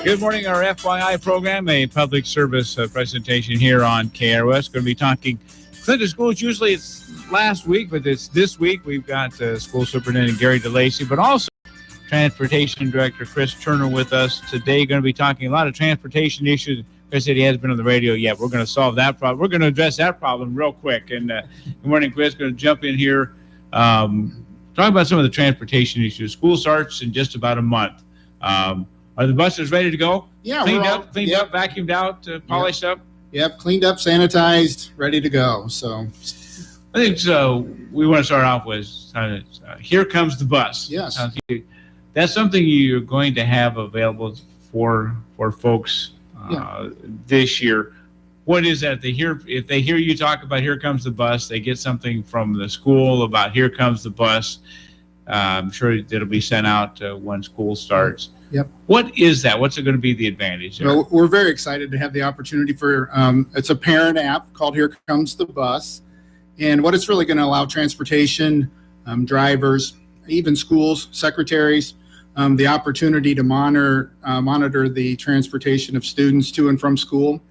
Good morning, our FYI program, a public service presentation here on KROS. Going to be talking Clinton schools. Usually it's last week, but it's this week. We've got School Superintendent Gary DeLacy, but also Transportation Director Chris Turner with us today. Going to be talking a lot of transportation issues. Chris said he hasn't been on the radio yet. We're going to solve that problem. We're going to address that problem real quick. And good morning, Chris. Going to jump in here. Talk about some of the transportation issues. School starts in just about a month. Are the buses ready to go? Yeah, cleaned up, vacuumed out, polished up. Yep, cleaned up, sanitized, ready to go. So, I think so. We want to start off with here comes the bus. Yes, that's something you're going to have available for folks this year. What is that? If they hear you talk about here comes the bus, they get something from the school about here comes the bus. I'm sure it'll be sent out when school starts. Yep. What is that? What's it going to be the advantage? Well, we're very excited to have the opportunity for, it's a parent app called Here Comes the Bus. And what it's really going to allow transportation, drivers, even schools, secretaries, the opportunity to monitor the transportation of students to and from school.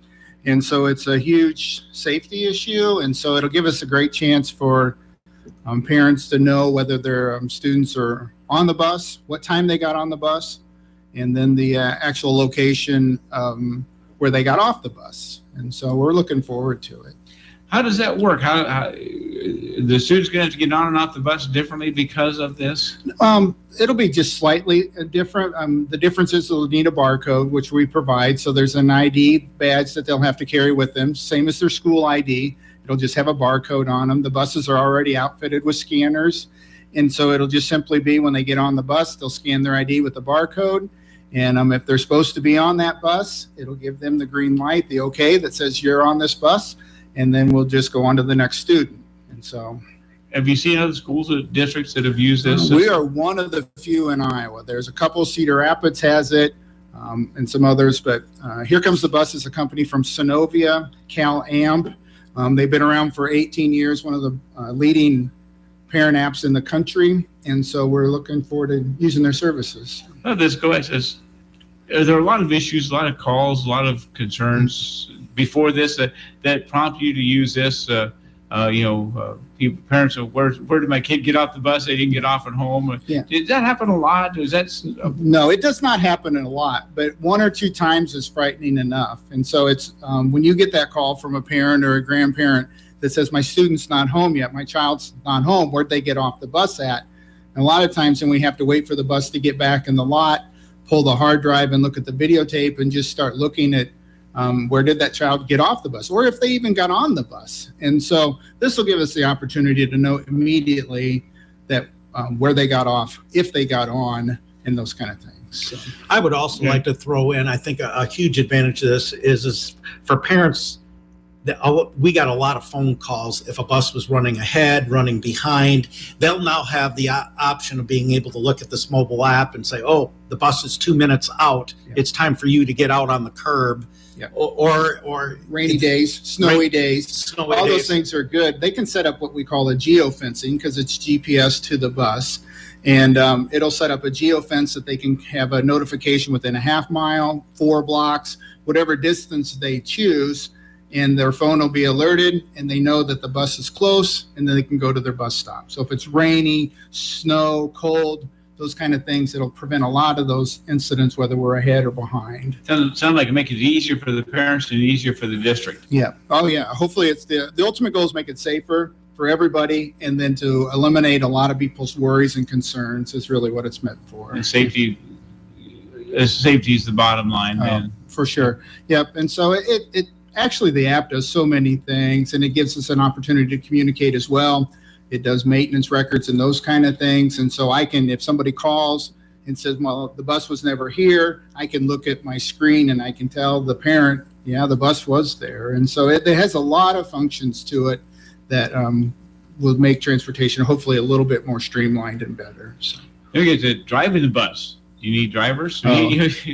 And so it's a huge safety issue. And so it'll give us a great chance for parents to know whether their students are on the bus, what time they got on the bus, and then the actual location where they got off the bus. And so we're looking forward to it. How does that work? How the students going to have to get on and off the bus differently because of this? It'll be just slightly different. The difference is they'll need a barcode, which we provide. So there's an ID badge that they'll have to carry with them, same as their school ID. It'll just have a barcode on them. The buses are already outfitted with scanners. And so it'll just simply be when they get on the bus, they'll scan their ID with the barcode. And if they're supposed to be on that bus, it'll give them the green light, the okay that says you're on this bus. And then we'll just go on to the next student. And so, have you seen other schools or districts that have used this? We are one of the few in Iowa. There's a couple. Cedar Rapids has it, and some others. But Here Comes the Bus is a company from Synovia, Cal Amp. They've been around for 18 years, one of the leading parent apps in the country. And so we're looking forward to using their services. This go ahead says, are there a lot of issues, a lot of calls, a lot of concerns before this that prompt you to use this? Parents are, where did my kid get off the bus? They didn't get off at home. Yeah. Did that happen a lot? No, it does not happen a lot, but one or two times is frightening enough. And so it's when you get that call from a parent or a grandparent that says, my student's not home yet, my child's not home, where'd they get off the bus at? And a lot of times then we have to wait for the bus to get back in the lot, pull the hard drive and look at the videotape and just start looking at where did that child get off the bus, or if they even got on the bus. And so this will give us the opportunity to know immediately that where they got off, if they got on, and those kind of things. So. I would also like to throw in, I think a huge advantage of this is for parents. We got a lot of phone calls if a bus was running ahead, running behind. They'll now have the option of being able to look at this mobile app and say, oh, the bus is 2 minutes out. Yeah. It's time for you to get out on the curb. Yeah. Or rainy days, snowy days. All those things are good. They can set up what we call a geofencing because it's GPS to the bus. And it'll set up a geofence that they can have a notification within a half mile, 4 blocks, whatever distance they choose. And their phone will be alerted and they know that the bus is close and then they can go to their bus stop. So if it's rainy, snow, cold, those kind of things, it'll prevent a lot of those incidents, whether we're ahead or behind. Sounds like it makes it easier for the parents and easier for the district. Yeah. Oh yeah. Hopefully it's the ultimate goal is make it safer for everybody and then to eliminate a lot of people's worries and concerns is really what it's meant for. And safety is the bottom line, man. For sure. Yep. And so it actually, the app does so many things, and it gives us an opportunity to communicate as well. It does maintenance records and those kind of things. And so I can, if somebody calls and says, well, the bus was never here, I can look at my screen and I can tell the parent, yeah, the bus was there. And so it has a lot of functions to it that will make transportation hopefully a little bit more streamlined and better. So. You get to driving the bus. You need drivers?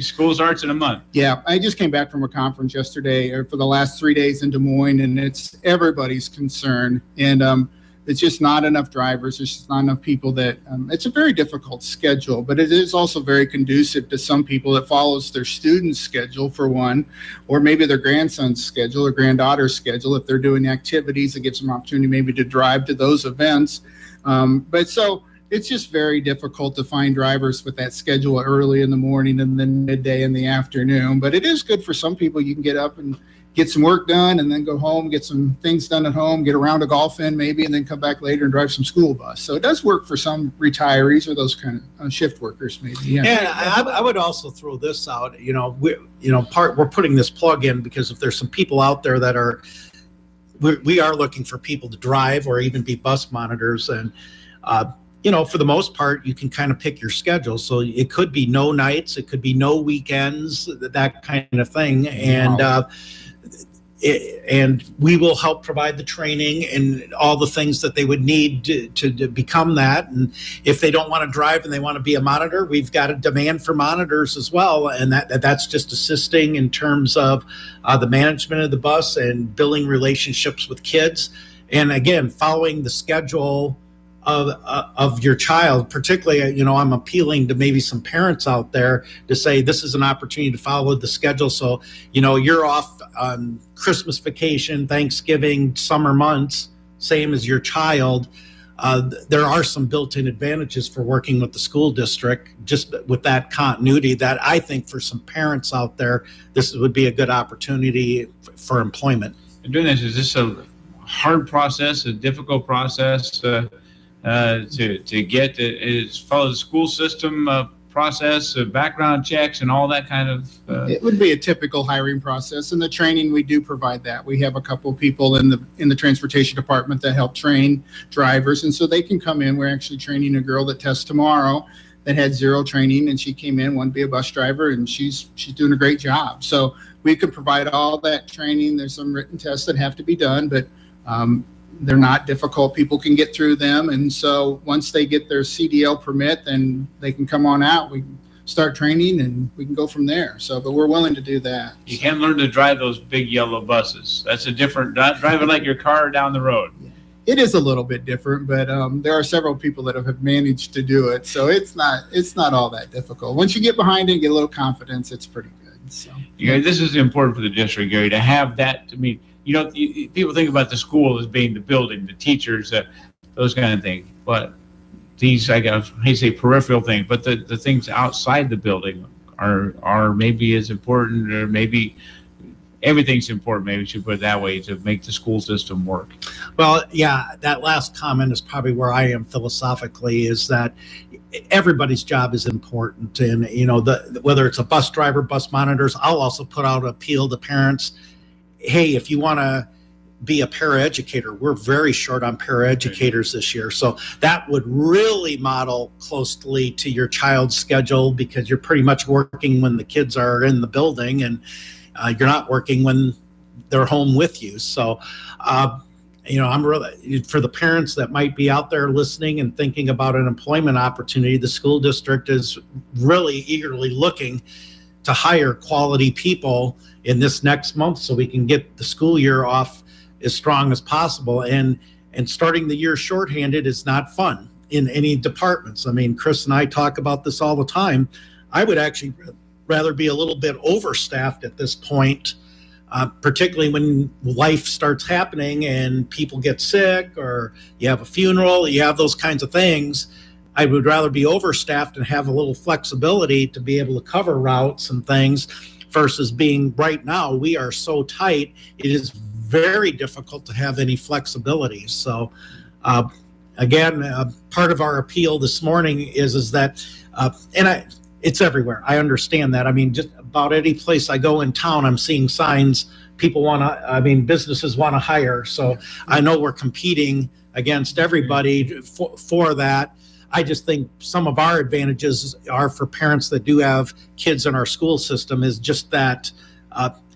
School starts in a month. Yeah, I just came back from a conference yesterday for the last 3 days in Des Moines, and it's everybody's concern. And it's just not enough drivers. There's just not enough people that it's a very difficult schedule, but it is also very conducive to some people that follows their student's schedule for one, or maybe their grandson's schedule or granddaughter's schedule. If they're doing activities, it gives them opportunity maybe to drive to those events. But so it's just very difficult to find drivers with that schedule early in the morning and then midday in the afternoon. But it is good for some people. You can get up and get some work done and then go home, get some things done at home, get a round of golf in maybe, and then come back later and drive some school bus. So it does work for some retirees or those kind of shift workers maybe. Yeah. And I would also throw this out, we're putting this plug in because if there's some people out there that we are looking for people to drive or even be bus monitors, and for the most part, you can kind of pick your schedule. So it could be no nights, it could be no weekends, that kind of thing. And we will help provide the training and all the things that they would need to become that. And if they don't want to drive and they want to be a monitor, we've got a demand for monitors as well. And that's just assisting in terms of the management of the bus and building relationships with kids. And again, following the schedule of your child, particularly, I'm appealing to maybe some parents out there to say this is an opportunity to follow the schedule. So, you're off on Christmas vacation, Thanksgiving, summer months, same as your child. There are some built-in advantages for working with the school district, just with that continuity that I think for some parents out there, this would be a good opportunity for employment. And doing this, is this a hard process, a difficult process? To get is follow the school system process, background checks, and all that kind of. It would be a typical hiring process, and the training we do provide that. We have a couple of people in the transportation department that help train drivers, and so they can come in. We're actually training a girl that tests tomorrow that had zero training, and she came in, wanted to be a bus driver, and she's doing a great job. So we could provide all that training. There's some written tests that have to be done, but they're not difficult. People can get through them. And so once they get their CDL permit, then they can come on out. We can start training and we can go from there. So, but we're willing to do that. You can learn to drive those big yellow buses. That's a different, not driving like your car down the road. It is a little bit different, but there are several people that have managed to do it. So it's not all that difficult. Once you get behind it and get a little confidence, it's pretty good. So this is important for the district, Gary, to have that. I mean, people think about the school as being the building, the teachers, those kind of things. But these, I hate to say peripheral things, but the things outside the building are maybe as important, or maybe everything's important. Maybe we should put it that way, to make the school system work. Well, yeah, that last comment is probably where I am philosophically, is that everybody's job is important. And, whether it's a bus driver, bus monitors, I'll also put out an appeal to parents. Hey, if you want to be a paraeducator, we're very short on paraeducators this year. So that would really model closely to your child's schedule, because you're pretty much working when the kids are in the building, and you're not working when they're home with you. So, I'm really, for the parents that might be out there listening and thinking about an employment opportunity, the school district is really eagerly looking to hire quality people in this next month so we can get the school year off as strong as possible. And starting the year shorthanded is not fun in any departments. I mean, Chris and I talk about this all the time. I would actually rather be a little bit overstaffed at this point, particularly when life starts happening and people get sick, or you have a funeral, you have those kinds of things. I would rather be overstaffed and have a little flexibility to be able to cover routes and things, versus being, right now, we are so tight, it is very difficult to have any flexibility. So again, part of our appeal this morning is that, it's everywhere. I understand that. I mean, just about any place I go in town, I'm seeing signs. Businesses want to hire. So I know we're competing against everybody for that. I just think some of our advantages are for parents that do have kids in our school system, is just that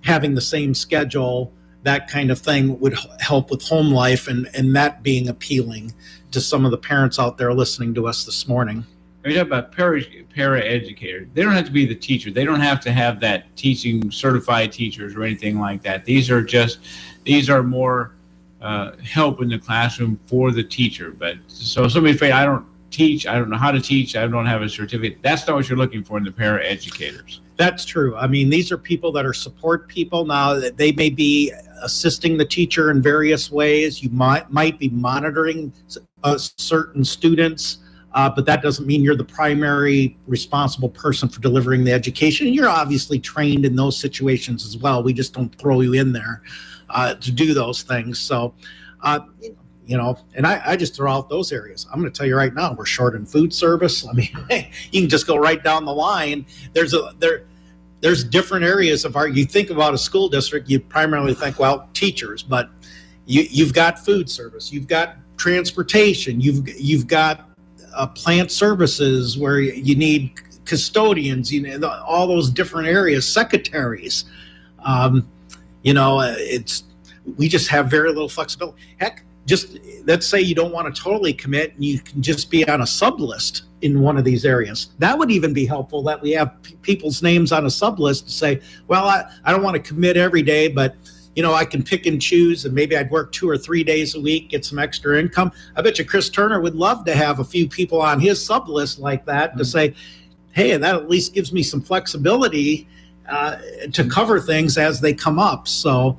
having the same schedule, that kind of thing would help with home life, and that being appealing to some of the parents out there listening to us this morning. When you talk about para-educators, they don't have to be the teacher. They don't have to have that teaching certified teachers or anything like that. These are more help in the classroom for the teacher. But so somebody's afraid, I don't teach, I don't know how to teach, I don't have a certificate. That's not what you're looking for in the paraeducators. That's true. I mean, these are people that are support people. Now, they may be assisting the teacher in various ways. You might be monitoring certain students, but that doesn't mean you're the primary responsible person for delivering the education. And you're obviously trained in those situations as well. We just don't throw you in there to do those things. So, you know, and I just throw out those areas. I'm going to tell you right now, we're short in food service. I mean, you can just go right down the line. There's different areas of you think about a school district, you primarily think, well, teachers, but you've got food service, you've got transportation, you've got plant services where you need custodians, you know, all those different areas, secretaries. You know, we just have very little flexibility. Heck, just let's say you don't want to totally commit and you can just be on a sub list in one of these areas. That would even be helpful, that we have people's names on a sub list to say, well, I don't want to commit every day, but you know, I can pick and choose, and maybe I'd work 2 or 3 days a week, get some extra income. I bet you Chris Turner would love to have a few people on his sub list like that to say, hey, that at least gives me some flexibility to cover things as they come up. So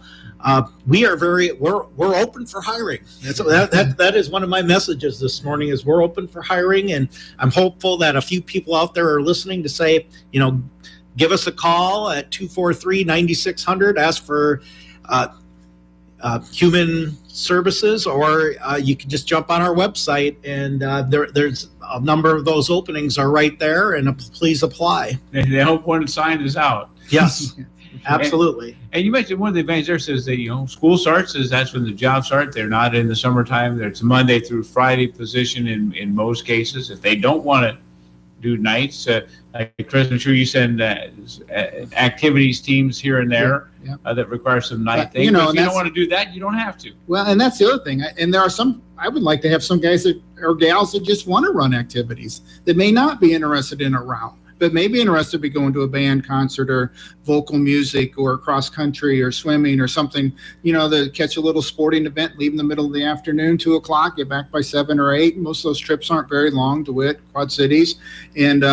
we're open for hiring. That is one of my messages this morning, is we're open for hiring, and I'm hopeful that a few people out there are listening to say, you know, give us a call at 243-9600, ask for human services, or you can just jump on our website, and there's a number of those openings are right there, and please apply. They hope one sign is out. Yes, absolutely. And you mentioned one of the advantages there says that, you know, school starts, that's when the jobs start. They're not in the summertime. It's a Monday through Friday position in most cases. If they don't want to do nights, like Chris, I'm sure you send activities teams here and there that require some night things. You know, if you don't want to do that, you don't have to. Well, and that's the other thing. And there are some, I would like to have some guys or gals that just want to run activities that may not be interested in a route, but may be interested in going to a band concert or vocal music or cross country or swimming or something, you know, to catch a little sporting event, leave in the middle of the afternoon, 2 o'clock, get back by 7 or 8. Most of those trips aren't very long, DeWitt, Quad Cities. And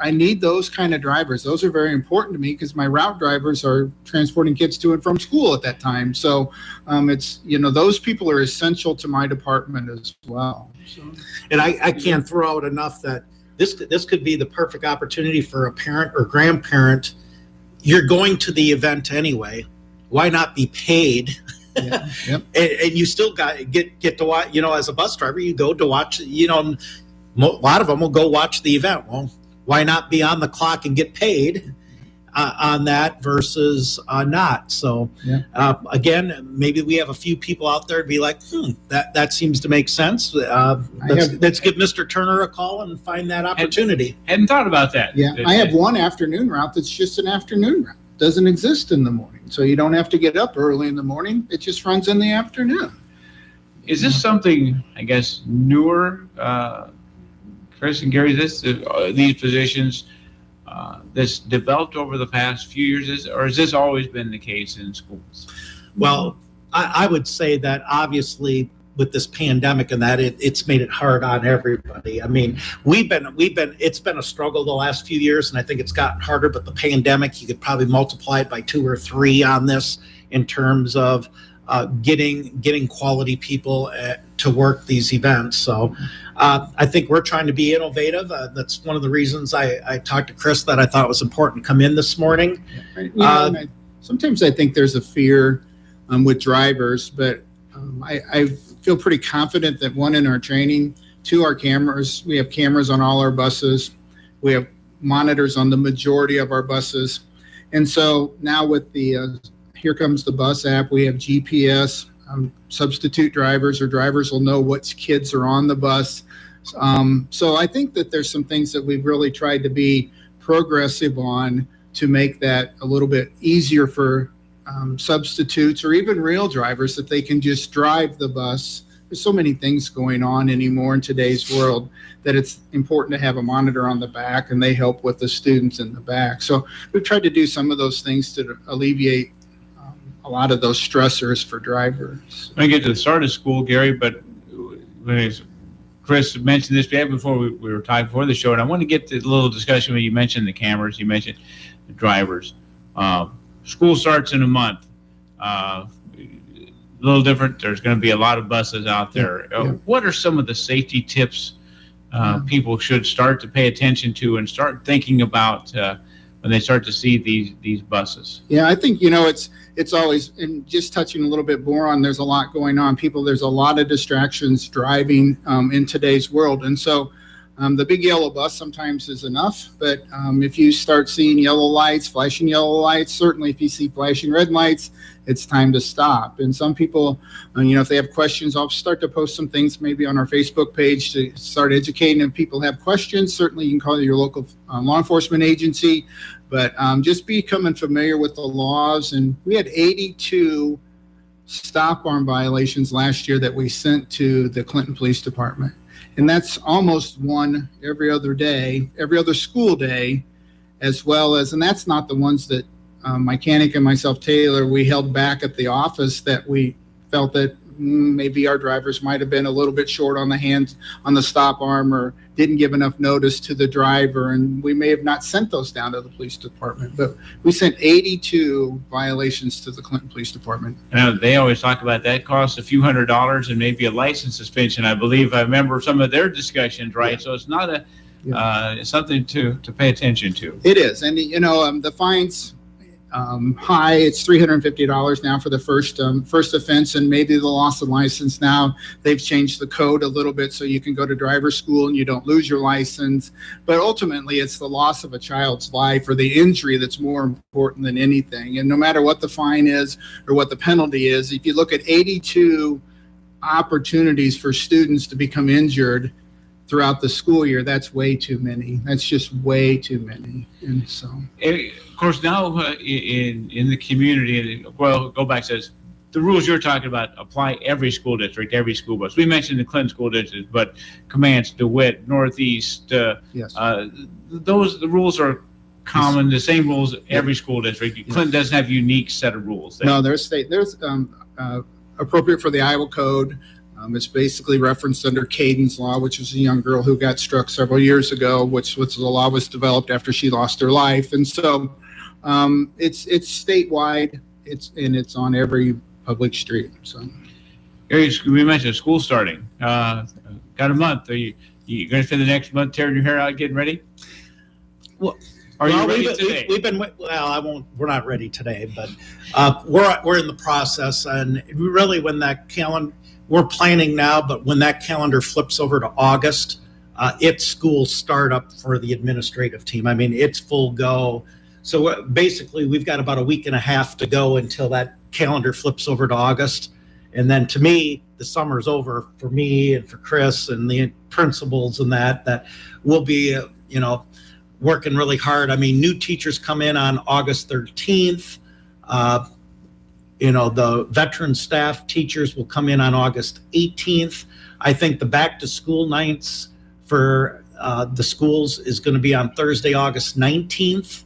I need those kind of drivers. Those are very important to me because my route drivers are transporting kids to and from school at that time. So it's, you know, those people are essential to my department as well. So. And I can't throw out enough that this could be the perfect opportunity for a parent or grandparent. You're going to the event anyway. Why not be paid? Yeah, yep. and you still get to watch, you know, as a bus driver, you go to watch, you know, a lot of them will go watch the event. Well, why not be on the clock and get paid on that versus not? So again, maybe we have a few people out there to be like, that seems to make sense. Let's give Mr. Turner a call and find that opportunity. Hadn't thought about that. Yeah, I have one afternoon route that's just an afternoon route. Doesn't exist in the morning. So you don't have to get up early in the morning. It just runs in the afternoon. Is this something, I guess, newer, Chris and Gary, these positions that's developed over the past few years, or has this always been the case in schools? Well, I would say that obviously with this pandemic and that it's made it hard on everybody. I mean, it's been a struggle the last few years, and I think it's gotten harder, but the pandemic, you could probably multiply it by 2 or 3 on this in terms of getting quality people to work these events. So I think we're trying to be innovative. That's one of the reasons I talked to Chris that I thought was important to come in this morning. Sometimes I think there's a fear with drivers, but I feel pretty confident that 1, in our training, 2, our cameras. We have cameras on all our buses. We have monitors on the majority of our buses. And so now with the Here Comes the Bus app, we have GPS. Substitute drivers or drivers will know which kids are on the bus. So I think that there's some things that we've really tried to be progressive on to make that a little bit easier for substitutes or even real drivers, that they can just drive the bus. There's so many things going on anymore in today's world that it's important to have a monitor on the back, and they help with the students in the back. So we've tried to do some of those things to alleviate a a lot of those stressors for drivers. I get to the start of school, Gary, but when Chris mentioned this before we were talking before the show, and I want to get to a little discussion when you mentioned the cameras, you mentioned the drivers. School starts in a month. A little different. There's going to be a lot of buses out there. Yeah. What are some of the safety tips people should start to pay attention to and start thinking about when they start to see these buses? Yeah, I think, it's always, and just touching a little bit more on, there's a lot going on. There's a lot of distractions driving in today's world. And so the big yellow bus sometimes is enough, but if you start seeing yellow lights, flashing yellow lights, certainly if you see flashing red lights, it's time to stop. And some people, if they have questions, I'll start to post some things maybe on our Facebook page to start educating. If people have questions, certainly you can call your local law enforcement agency, but just becoming familiar with the laws. And we had 82 stop arm violations last year that we sent to the Clinton Police Department. And that's almost one every other day, every other school day, as well as, and that's not the ones that Mechanic and myself, Taylor, we held back at the office that we felt that maybe our drivers might have been a little bit short on the hands on the stop arm or didn't give enough notice to the driver. And we may have not sent those down to the police department, but we sent 82 violations to the Clinton Police Department. They always talk about that costs a few $100s and maybe a license suspension. I remember some of their discussions, right? Yeah. So it's not something to pay attention to. It is. And, the fines, high, it's $350 now for the first offense, and maybe the loss of license. Now they've changed the code a little bit so you can go to driver's school and you don't lose your license, but ultimately it's the loss of a child's life or the injury that's more important than anything. And no matter what the fine is or what the penalty is, if you look at 82 opportunities for students to become injured throughout the school year, that's way too many. That's just way too many. And so, of course, now in the community, well, go back, says the rules you're talking about apply every school district, every school bus. We mentioned the Clinton school district, but Comanche, DeWitt, Northeast, yes. The rules are common, the same rules every school district. Clinton doesn't have a unique set of rules. No, there's appropriate for the Iowa code. It's basically referenced under Caden's law, which is a young girl who got struck several years ago, which the law was developed after she lost her life. And so it's statewide, it's on every public street. So we mentioned school starting. Got a month. Are you going to spend the next month tearing your hair out getting ready? Well, are you ready today? We're not ready today, but we're in the process. And really when that calendar, we're planning now, but when that calendar flips over to August, it's school startup for the administrative team. I mean, it's full go. So basically, we've got about a week and a half to go until that calendar flips over to August. And then to me, the summer's over for me and for Chris and the principals and that we'll be, working really hard. I mean, new teachers come in on August 13th. The veteran staff teachers will come in on August 18th. I think the back to school nights for the schools is going to be on Thursday, August 19th.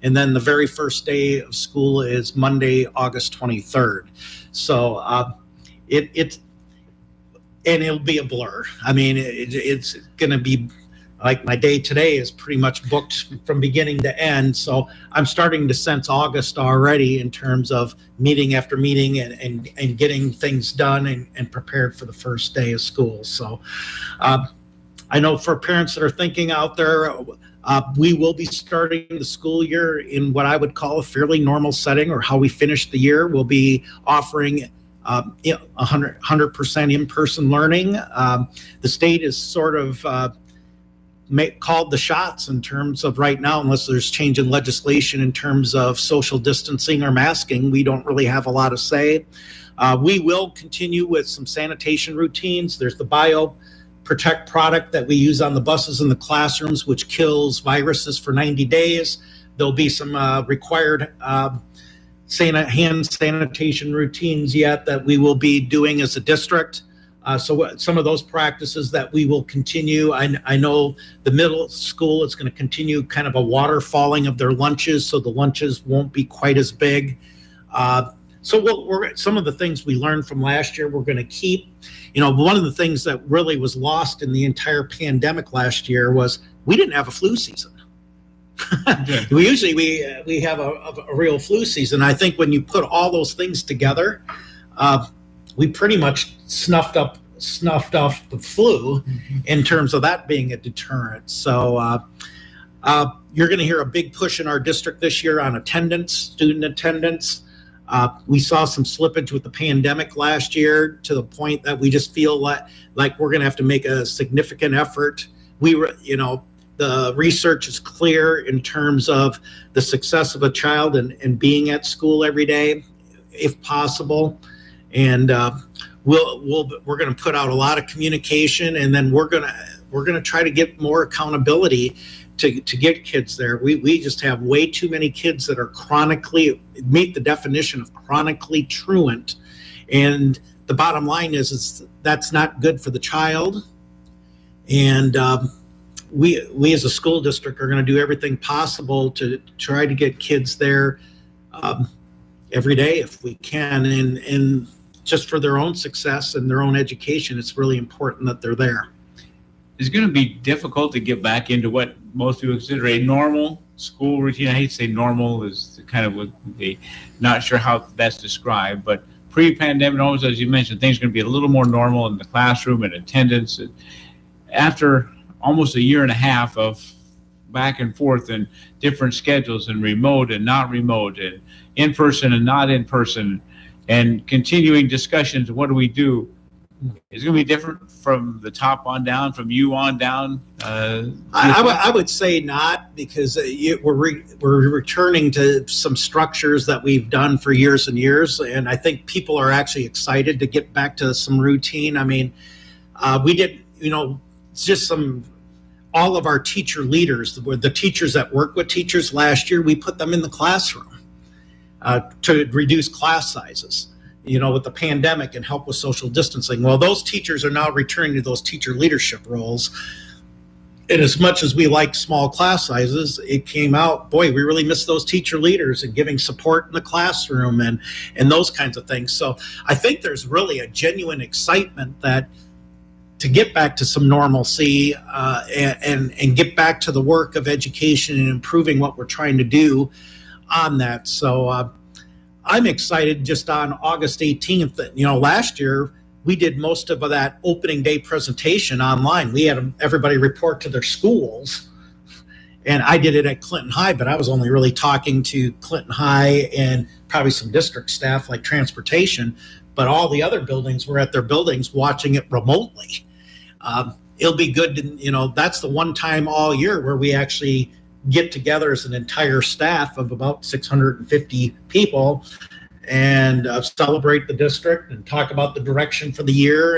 And then the very first day of school is Monday, August 23rd. So it'll be a blur. I mean, it's going to be like my day today is pretty much booked from beginning to end. So I'm starting to sense August already in terms of meeting after meeting and getting things done and prepared for the first day of school. So I know for parents that are thinking out there, we will be starting the school year in what I would call a fairly normal setting, or how we finish the year. We'll be offering 100% in-person learning. The state is sort of called the shots in terms of right now, unless there's change in legislation in terms of social distancing or masking, we don't really have a lot of say. We will continue with some sanitation routines. There's the BioProtect product that we use on the buses in the classrooms, which kills viruses for 90 days. There'll be some required hand sanitation routines yet that we will be doing as a district. So some of those practices that we will continue. I know the middle school is going to continue kind of a waterfalling of their lunches, so the lunches won't be quite as big. So some of the things we learned from last year, we're going to keep. One of the things that really was lost in the entire pandemic last year was we didn't have a flu season. We usually we have a real flu season. I think when you put all those things together, we pretty much snuffed off the flu in terms of that being a deterrent. So you're going to hear a big push in our district this year on attendance, student attendance. We saw some slippage with the pandemic last year to the point that we just feel like we're going to have to make a significant effort. The research is clear in terms of the success of a child and being at school every day, if possible. And we're going to put out a lot of communication, and then we're going to try to get more accountability to get kids there. We just have way too many kids that are meet the definition of chronically truant, and the bottom line is that's not good for the child. And we as a school district are going to do everything possible to try to get kids there every day if we can, and just for their own success and their own education, it's really important that they're there. It's going to be difficult to get back into what most people consider a normal school routine. I hate to say normal is kind of what they, not sure how that's described, but pre-pandemic, almost as you mentioned, things are going to be a little more normal in the classroom and attendance. After almost a year and a half of back and forth and different schedules and remote and not remote and in-person and not in-person and continuing discussions, what do we do? It's going to be different from the top on down, from you on down. I would say not, because we're returning to some structures that we've done for years and years, and I think people are actually excited to get back to some routine. I mean, we did, just all of our teacher leaders, the teachers that work with teachers last year, we put them in the classroom to reduce class sizes, with the pandemic and help with social distancing. Well, those teachers are now returning to those teacher leadership roles. And as much as we like small class sizes, it came out, boy, we really miss those teacher leaders and giving support in the classroom and those kinds of things. So I think there's really a genuine excitement that to get back to some normalcy and get back to the work of education and improving what we're trying to do on that. So I'm excited just on August 18th. Last year we did most of that opening day presentation online. We had everybody report to their schools, and I did it at Clinton High, but I was only really talking to Clinton High and probably some district staff like transportation, but all the other buildings were at their buildings watching it remotely. It'll be good to, that's the one time all year where we actually get together as an entire staff of about 650 people and celebrate the district and talk about the direction for the year.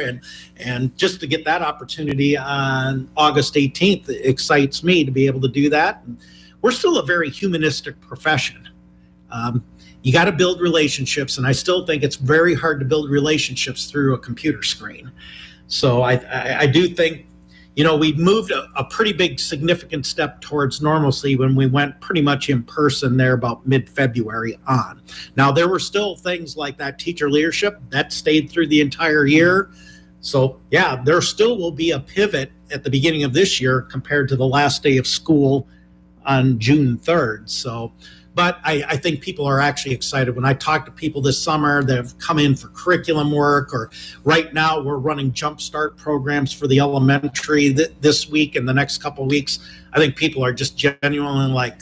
And just to get that opportunity on August 18th excites me to be able to do that. And we're still a very humanistic profession. You got to build relationships, and I still think it's very hard to build relationships through a computer screen. So I do think, we moved a pretty big significant step towards normalcy when we went pretty much in person there about mid-February on. Now, there were still things like that teacher leadership that stayed through the entire year. So yeah, there still will be a pivot at the beginning of this year compared to the last day of school on June 3rd. So, but I think people are actually excited. When I talk to people this summer that have come in for curriculum work, or right now we're running jumpstart programs for the elementary this week and the next couple of weeks, I think people are just genuinely like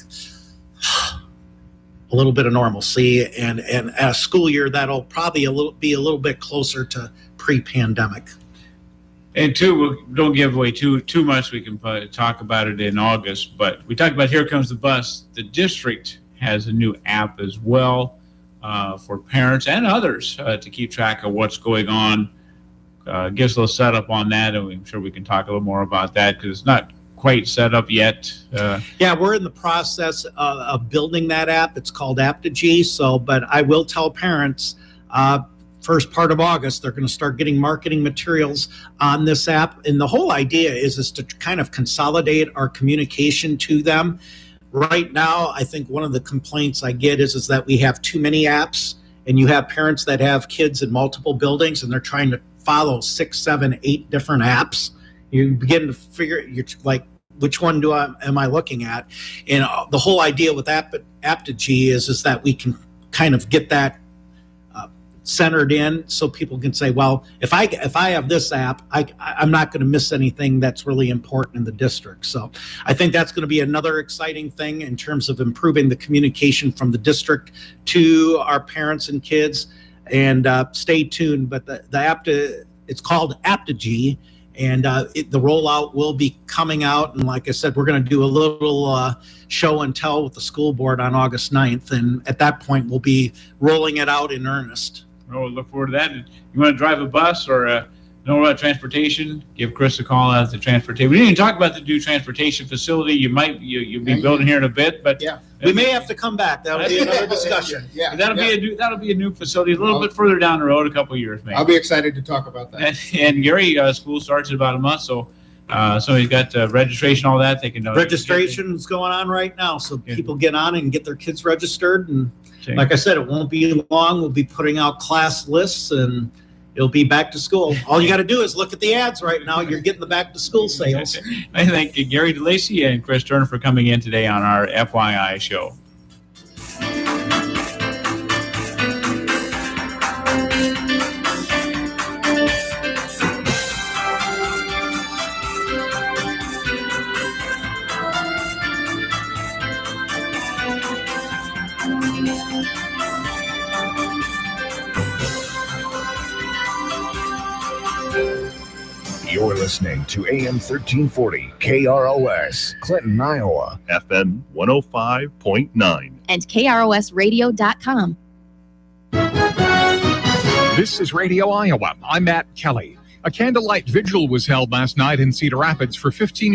a little bit of normalcy, and a school year that'll probably be a little bit closer to pre-pandemic. And two, don't give away too much. We can talk about it in August, but we talked about Here Comes the Bus. The district has a new app as well for parents and others to keep track of what's going on. Give us a little setup on that, and I'm sure we can talk a little more about that because it's not quite set up yet. Yeah, we're in the process of building that app. It's called Aptigee. So, but I will tell parents, first part of August, they're going to start getting marketing materials on this app. And the whole idea is to kind of consolidate our communication to them. Right now, I think one of the complaints I get is that we have too many apps and you have parents that have kids in multiple buildings and they're trying to follow 6, 7, 8 different apps, you begin to figure, you're like, which one am I looking at? And the whole idea with Aptigee is that we can kind of get that centered in, so people can say, well, if I have this app, I'm not going to miss anything that's really important in the district. So I think that's going to be another exciting thing in terms of improving the communication from the district to our parents and kids. And stay tuned. But the app, it's called Aptigee, and the rollout will be coming out. And like I said, we're going to do a little show and tell with the school board on August 9th. And at that point, we'll be rolling it out in earnest. Oh, look forward to that. You want to drive a bus or know about transportation? Give Chris a call out at the transportation. We didn't even talk about the new transportation facility. You'll be building here in a bit, but Yeah. We may have to come back. That'll be another discussion. Yeah. that'll be a new facility a little bit further down the road, a couple of years maybe. I'll be excited to talk about that. And Gary, school starts in about a month, so he's got registration, all that. They can Registration is going on right now, so people get on and get their kids registered. And Okay. like I said, it won't be long. We'll be putting out class lists, and it'll be back to school. All you got to do is look at the ads right now. You're getting the back to school sales. I thank Gary DeLacy and Chris Turner for coming in today on our FYI show. You're listening to AM 1340 KROS, Clinton, Iowa. FM 105.9. And KROSradio.com. This is Radio Iowa. I'm Matt Kelly. A candlelight vigil was held last night in Cedar Rapids for 15